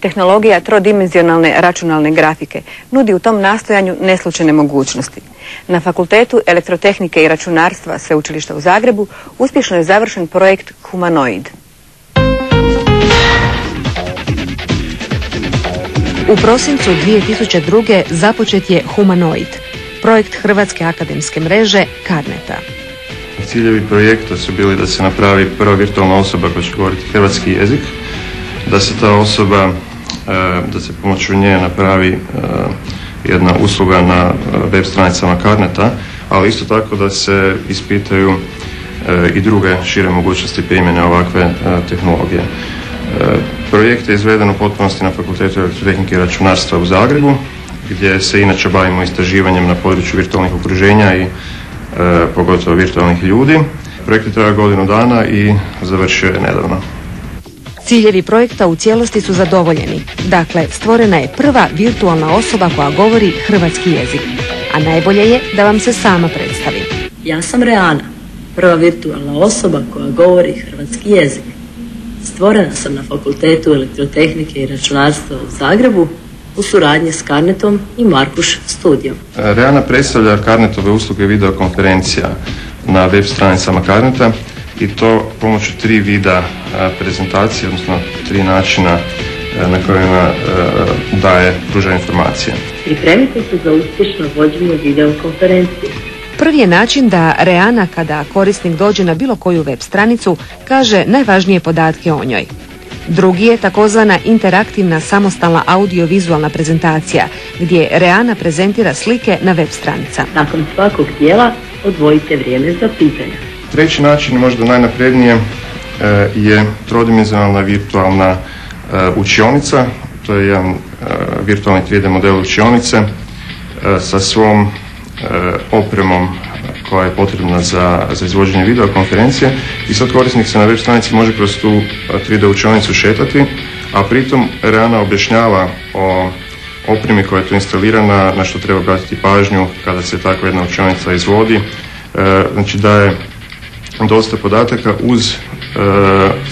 Tehnologija trodimenzionalne računalne grafike nudi u tom nastojanju neslučajne mogućnosti. Na Fakultetu elektrotehnike i računarstva Sveučilišta u Zagrebu uspješno je završen projekt Humanoid. U prosincu 2002. započet je Humanoid, projekt Hrvatske akademske mreže CARNET-a. Ciljevi projekta su bili da se napravi prva virtualna osoba koja će govoriti hrvatski jezik, da se ta osoba, da se pomoću nje napravi jedna usluga na web stranicama CARNET-a, ali isto tako da se ispitaju i druge šire mogućnosti primjene ovakve tehnologije. Projekt je izveden u potpunosti na Fakultetu elektrotehnike i računarstva u Zagrebu, gdje se inače bavimo istraživanjem na području virtualnih okruženja i pogotovo virtualnih ljudi. Projekt je trajao godinu dana i završio je nedavno. Ciljevi projekta u cijelosti su zadovoljeni. Dakle, stvorena je prva virtualna osoba koja govori hrvatski jezik. A najbolje je da vam se sama predstavi. Ja sam Reana, prva virtualna osoba koja govori hrvatski jezik. Stvorena sam na Fakultetu elektrotehnike i računarstva u Zagrebu u suradnji s CARNET-om i Markuš studijom. Reana predstavlja CARNET-ove usluge videokonferencija na web stranicama CARNET-a i to pomoću 3 vida prezentacije, odnosno 3 načina na kojima pruža informacije. Pripremite se za uspješno vođenje videokonferencije. Prvi je način da Reana, kada korisnik dođe na bilo koju web stranicu, kaže najvažnije podatke o njoj. Drugi je takozvana interaktivna samostalna audiovizualna prezentacija, gdje Reana prezentira slike na web stranica. Nakon svakog dijela odvojite vrijeme za pitanja. Treći način, možda najnaprednije, je trodimenzionalna virtualna učionica. To je jedan virtualni 3D model učionice sa svom opremom koja je potrebna za izvođenje videokonferencije i sad korisnik se na web stranici može kroz tu 3D učionicu šetati, a pritom Reana objašnjava o opremi koja je tu instalirana, na što treba obratiti pažnju kada se takva jedna učionica izvodi. Znači daje dosta podataka uz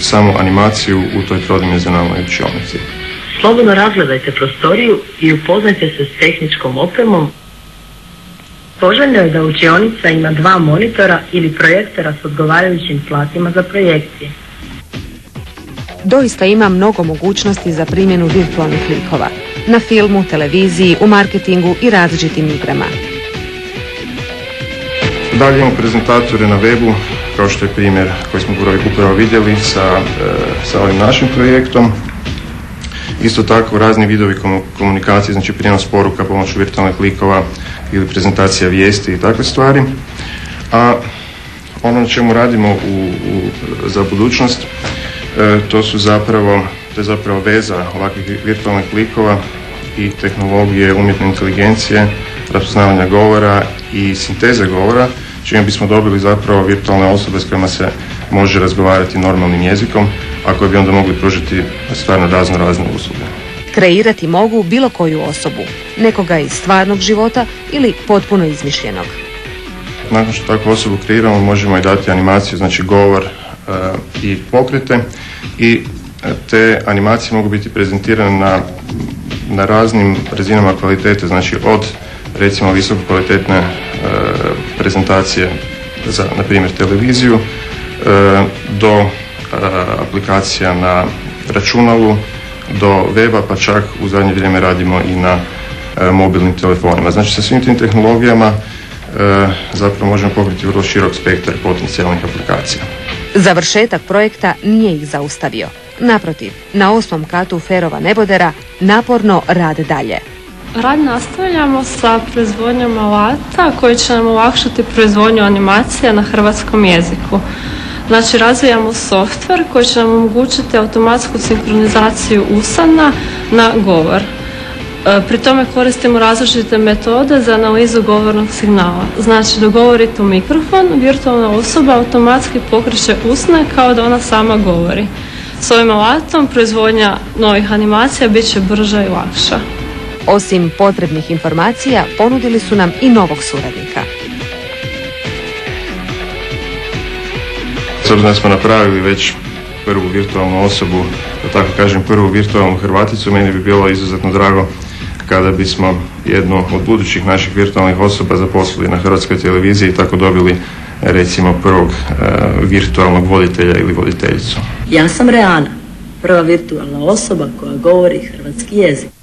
samu animaciju u toj trodimenzionalnoj učionici. Slobodno razgledajte prostoriju i upoznajte se s tehničkom opremom. Poželjno je da učionica ima 2 monitora ili projektora s odgovarajućim platima za projekcije. Doista ima mnogo mogućnosti za primjenu virtualnih likova. Na filmu, televiziji, u marketingu i različitim igrama. Dalje imamo prezentatore na webu, kao što je primjer koji smo upravo vidjeli sa ovim našim projektom. Isto tako razni vidovi komunikacije, znači prijenos poruka pomoću virtualnih likova ili prezentacija vijesti i takve stvari. A ono na čemu radimo za budućnost, to je zapravo veza ovakvih virtualnih likova i tehnologije umjetne inteligencije, raspoznavanja govora i sinteze govora, čime bismo dobili zapravo virtualne osobe s kojima se može razgovarati normalnim jezikom, a koje bi onda mogli pružiti stvarno razne usluge. Kreirati mogu bilo koju osobu, nekoga iz stvarnog života ili potpuno izmišljenog. Nakon što takvu osobu kreiramo, možemo i dati animaciju, znači govor i pokrete, i te animacije mogu biti prezentirane na raznim razinama kvalitete, znači od recimo visoko kvalitetne prezentacije za, na primjer, televiziju, do aplikacija na računalu, do weba, pa čak u zadnje vrijeme radimo i na mobilnim telefonima. Znači sa svim tim tehnologijama zapravo možemo pokriti vrlo širok spektar potencijalnih aplikacija. Završetak projekta nije ih zaustavio. Naprotiv, na 8. katu Ferova nebodera naporno rade dalje. Rad nastavljamo sa proizvodnjom alata koji će nam olakšati proizvodnju animacija na hrvatskom jeziku. Znači razvijamo softver koji će nam omogućiti automatsku sinkronizaciju usana na govor. Pri tome koristimo različite metode za analizu govornog signala. Znači dok govorite u mikrofon, virtualna osoba automatski pokreće usne kao da ona sama govori. S ovim alatom proizvodnja novih animacija bit će brža i lakša. Osim potrebnih informacija, ponudili su nam i novog suradnika. S obzirom da smo napravili već prvu virtualnu osobu, da tako kažem prvu virtualnu Hrvaticu. Meni bi bilo izuzetno drago kada bismo jednu od budućih naših virtualnih osoba zaposlili na Hrvatskoj televiziji i tako dobili recimo prvog virtualnog voditelja ili voditeljicu. Ja sam Reana, prva virtualna osoba koja govori hrvatski jezik.